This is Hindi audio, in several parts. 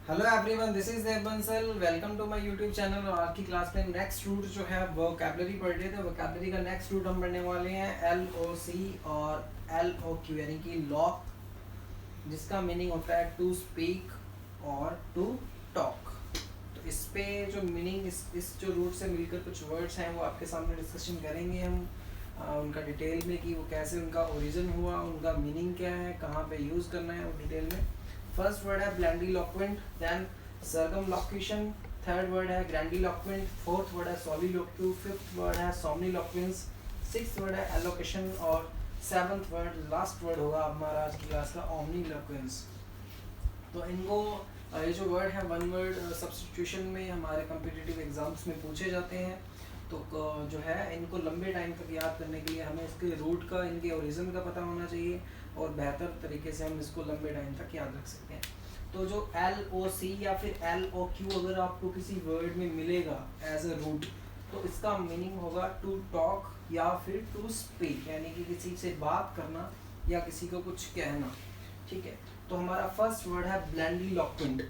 Hello everyone, this is Dev Bansal. Welcome to my YouTube channel. और आज की क्लास में नेक्स्ट रूट जो है वोकैबुलरी पढ़ रहे थे। वोकैबुलरी का नेक्स्ट रूट हम पढ़ने वाले हैं LOC और LOQ, यानी कि लॉक, जिसका मीनिंग होता है टू स्पीक और टू टॉक। तो इस पे जो मीनिंग इस जो रूट से मिलकर कुछ वर्ड्स हैं वो आपके सामने डिस्कशन करेंगे हम उनका डिटेल में, कि वो कैसे उनका ओरिजिन हुआ, उनका मीनिंग क्या है, कहाँ पे यूज़ करना है, वो डिटेल में। फर्स्ट वर्ड है ब्लैंडीलोक्वेंट, देन सर्कमलोक्यूशन, थर्ड वर्ड है ग्रैंडीलोक्वेंट, फोर्थ वर्ड है सॉलिलोक्यू, फिफ्थ वर्ड है सोमनीलोक्वेंस, सिक्स्थ वर्ड है एलोकेशन, और सेवंथ वर्ड, लास्ट वर्ड होगा हमारा आज की क्लास का ओमनीलोक्वेंस। तो इनको ये जो वर्ड है वन वर्ड सब्स्टिट्यूशन में हमारे कम्पिटिटिव एग्जाम्स में पूछे जाते हैं। तो जो है इनको लंबे टाइम तक याद करने के लिए हमें इसके रूट का, इनके ओरिजिन का पता होना चाहिए, और बेहतर तरीके से हम इसको लंबे टाइम तक याद रख सकते हैं। तो जो LOC या फिर LOQ अगर आपको किसी वर्ड में मिलेगा एज अ रूट, तो इसका मीनिंग होगा टू टॉक या फिर टू स्पीक, यानी कि किसी से बात करना या किसी को कुछ कहना। ठीक है, तो हमारा फर्स्ट वर्ड है ब्लैंडीलोक्वेंट।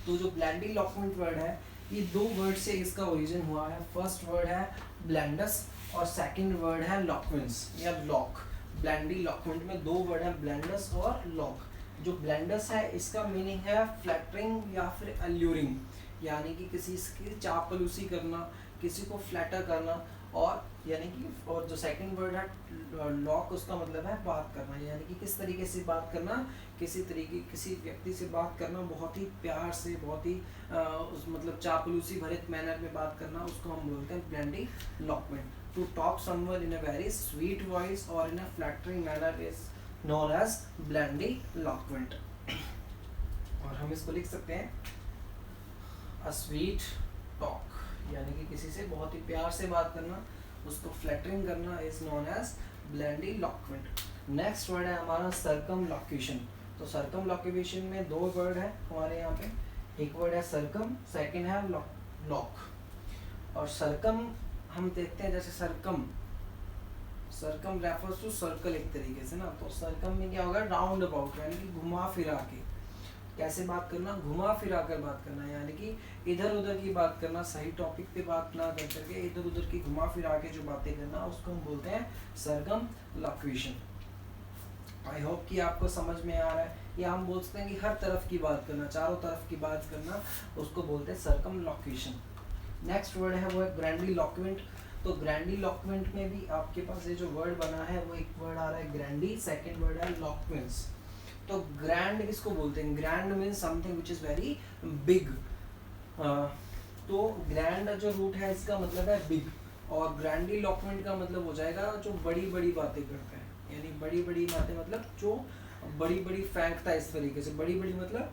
तो जो ब्लैंडीलोक्वेंट वर्ड है, ये दो वर्ड से इसका ओरिजिन हुआ है। फर्स्ट वर्ड है ब्लैंडस और सेकंड वर्ड है लॉक्वेंस या लॉक। ब्लैंडीलोक्वेंट में दो वर्ड है, ब्लैंडस और लॉक। जो ब्लैंडस है इसका मीनिंग है फ्लैटरिंग या फिर अल्यूरिंग, यानी कि किसी की चापलूसी करना, किसी को फ्लैटर करना, और यानी कि, और जो सेकंड वर्ड है लॉक, उसका मतलब है बात करना, यानी कि किस तरीके से बात करना, किसी व्यक्ति से बात करना बहुत ही प्यार से, बहुत ही उस मतलब चापलूसी भरित मैनर में बात करना, उसको हम बोलते हैं blandiloquent. To talk someone in a very sweet voice और in a flattering manner is known as blandiloquent. और हम इसको लिख सकते हैं अ स्वीट टॉक, यानी कि किसी से बहुत ही प्यार से बात करना, उसको फ्लैटरिंग करना, is known as blandiloquent. Next word है हमारा सर्कमलोक्यूशन। तो सर्कमलोक्यूशन में दो वर्ड है हमारे यहाँ पे, एक वर्ड है सर्कम, सेकंड है लॉक। और सर्कम हम देखते हैं, जैसे सर्कम रेफर्स टू सर्कल एक तरीके से ना। तो सर्कम में क्या होगा, राउंड अबाउट, यानी कि घुमा फिरा के। कैसे बात करना, घुमा फिरा कर बात करना, यानी कि इधर उधर की बात करना, सही टॉपिक पे बात ना कर करके इधर उधर की घुमा फिरा के जो बातें करना, उसको हम बोलते हैं सर्कमलोक्यूशन। आई होप कि आपको समझ में आ रहा है। या हम बोल सकते हैं कि हर तरफ की बात करना, चारों तरफ की बात करना, उसको बोलते हैं सर्कमलोक्यूशन। नेक्स्ट वर्ड है वो है ग्रैंडीलोक्वेंट। तो ग्रैंडीलोक्वेंट में भी आपके पास ये जो वर्ड बना है, वो एक वर्ड आ रहा है ग्रैंडी, सेकंड वर्ड है लोक्वेंस। तो ग्रैंड किसको बोलते हैं, grand means something which is very big. तो ग्रैंड जो रूट है इसका मतलब है बिग, और ग्रैंडीलोक्वेंट का मतलब हो जाएगा जो बड़ी बड़ी बातें करते हैं, यानी बड़ी बड़ी बातें मतलब जो बड़ी बड़ी फेंकता है इस तरीके से। बड़ी बड़ी मतलब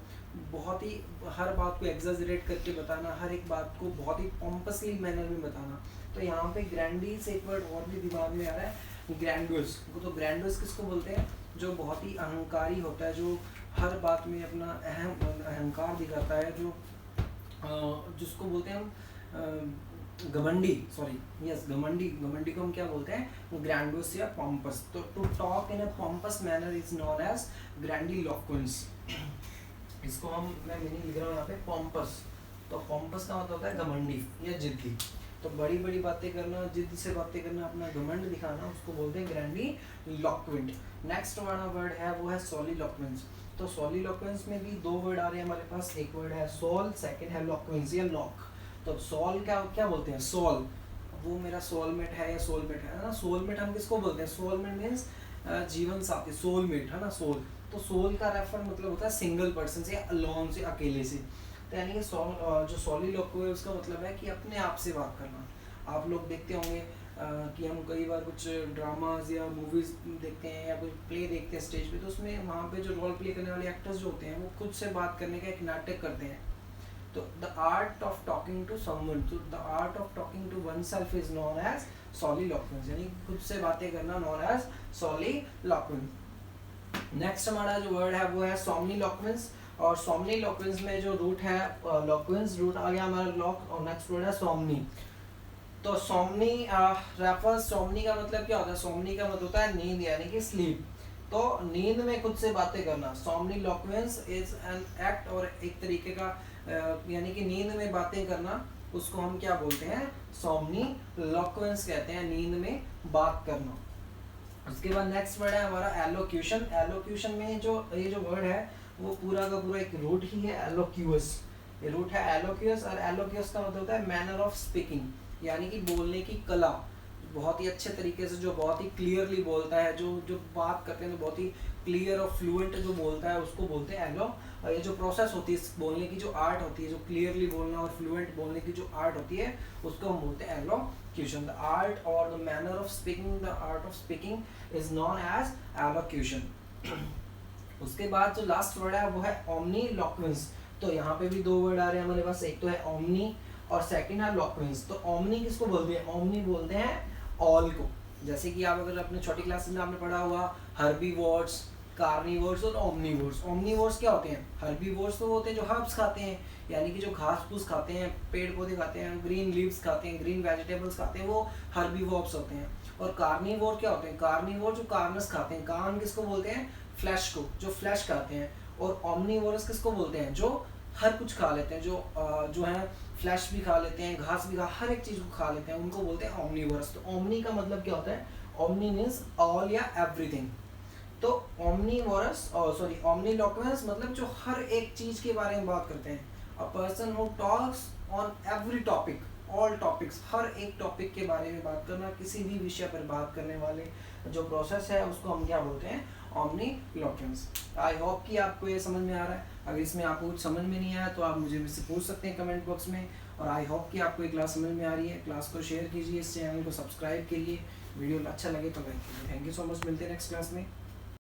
बहुत ही, हर बात को एग्जैजरेट करके बताना, हर एक बात को बहुत ही पॉम्पसली मैनर में बताना। तो यहाँ पे ग्रैंडी से एक वर्ड और भी दिमाग में आ रहा है, ग्रैंडोस। तो ग्रैंडोस किसको बोलते हैं, जो बहुत ही अहंकारी होता है, जो हर बात में अपना अहंकार दिखाता है, जो जिसको बोलते हैं हम घमंडी, सॉरी यस घमंडी। घमंडी को हम क्या बोलते हैं, ग्रैंडोस या पॉम्पस। तो to talk in a pompous manner is known as grandiloquence. इसको मैं मीनिंग लिख रहा हूँ यहाँ पे पॉम्पस। तो पॉम्पस का मतलब होता है घमंडी या जिद्दी। तो बड़ी बड़ी बातें करना, जिद से बातें करना, अपना घमंड दिखाना, उसको बोलते हैं ग्रैंडीलोक्वेंट। नेक्स्ट वाला वर्ड है वो है सोलिलोक्वेंस। तो सोलिलोक्वेंस में भी दो वर्ड आ रहे हैं हमारे पास, एक वर्ड है सोल, सेकंड है लोक्वेंस या लॉक। तो सोल क्या क्या बोलते हैं, सोल, वो मेरा सोलमेट है या सोलमेट है ना। सोलमेट हम किसको बोलते हैं, सोलमेट मीन्स जीवन साथी, सोलमेट है ना, सोल। तो सोल का रेफर मतलब होता है सिंगल पर्सन से, अलोन से, अकेले से। तो यानी कि जो सोलिलोक्व है उसका मतलब है कि अपने आप से बात करना। आप लोग देखते होंगे कि हम कई बार कुछ ड्रामाज या मूवीज देखते हैं या कोई प्ले देखते हैं स्टेज पे, तो उसमें वहाँ पे जो रोल प्ले करने वाले एक्टर्स जो होते हैं वो खुद से बात करने का एक नाटक करते हैं। तो the art of talking to someone, तो the art of talking to oneself is known as soliloquence, यानी खुद से बातें करना नोन एज सोलिलोक्वेंस। नेक्स्ट हमारा जो वर्ड है वो है सोमनीलोक्वेंस। और सोमनीलोक्वेंस में जो रूट है लोक्वेंस रूट आ गया हमारा लॉक, और नेक्स्ट वर्ड है सोमनी। तो सोमनी रेफर्स, सोमनी का मतलब क्या होता है, सोमनी का मतलब होता है नींद, यानी कि स्लीप। तो नींद में खुद से बातें करना, सोमनीलोक्वेंस इज एन एक्ट, और एक तरीके का यानी कि नींद में बातें करना, उसको हम क्या बोलते हैं, सोमनीलोक्वेंस कहते हैं, नींद में बात करना। उसके बाद नेक्स्ट वर्ड है हमारा एलोक्यूशन। एलोक्यूशन में जो ये जो वर्ड है वो पूरा का पूरा एक रूट ही है, एलोक्यूस। ये रूट है एलोक्यूस, और एलोक्यूस का मतलब होता है मैनर ऑफ स्पीकिंग, यानी कि बोलने की कला, बहुत ही अच्छे तरीके से, जो बहुत ही क्लियरली बोलता है, जो जो बात करते हैं तो बहुत ही क्लियर और फ्लुएंट जो बोलता है उसको बोलते हैं एलो। और ये जो प्रोसेस होती है बोलने की, जो आर्ट होती है, जो क्लियरली बोलना और फ्लुएंट बोलने की जो आर्ट होती है, उसको हम बोलते हैं एलोक्यूशन। द आर्ट और the manner of speaking, the art of speaking is known as elocution. उसके बाद जो लास्ट वर्ड है वो है ओमनीलोक्वेंस। तो यहाँ पे भी दो वर्ड आ रहे हैं हमारे पास, एक तो है ओमनी और सेकंड है लोक्वेंस। तो ओमनी किसको बोलते हैं, ओमनी बोलते हैं ऑल को। जैसे कि आप अगर अपने छोटी क्लासेस में आपने पढ़ा हुआ हर्बीवोर्स, कार्निवोर्स और ओमनीवोर्स। ओमनीवोर्स क्या होते हैं, हर्बीवोर्स तो होते हैं जो हर्ब्स खाते हैं, यानी कि जो घास फूस खाते हैं, पेड़ पौधे खाते हैं, ग्रीन लीव्स खाते हैं, ग्रीन वेजिटेबल्स खाते हैं, वो हर्बीवोर्स होते हैं। और कार्निवोर क्या होते हैं, कार्निवोर जो कार्नस खाते हैं, कार्न किसको बोलते हैं, फ्लैश को, जो फ्लैश खाते हैं। और ओमनीवोरस किसको बोलते हैं, जो हर कुछ खा लेते हैं, जो है फ्लैश भी खा लेते हैं, घास भी हर एक चीज को खा लेते हैं, उनको बोलते हैं ओमनीवोरस। तो ओमनी का मतलब क्या होता है, ओमनी मीन्स ऑल या एवरीथिंग। तो ओमनीवोरस सॉरी ओमनीलोक्वेंस मतलब जो हर एक चीज के बारे में बात करते हैं, a person who talks on every topic, all topics, हर एक टॉपिक के बारे में बात करना, किसी भी विषय पर बात करने वाले जो प्रोसेस है उसको हम क्या बोलते हैं, ओमनीलोक्वेंस। आई होप कि आपको ये समझ में आ रहा है। अगर इसमें आपको कुछ समझ में नहीं आया तो आप मुझे मुझसे पूछ सकते हैं कमेंट बॉक्स में। और आई होप कि आपको ये क्लास समझ में आ रही है। क्लास को शेयर कीजिए, इस चैनल को सब्सक्राइब कीजिए, वीडियो अच्छा लगे तो लाइक कीजिए। थैंक यू सो मच, मिलते हैं नेक्स्ट क्लास में।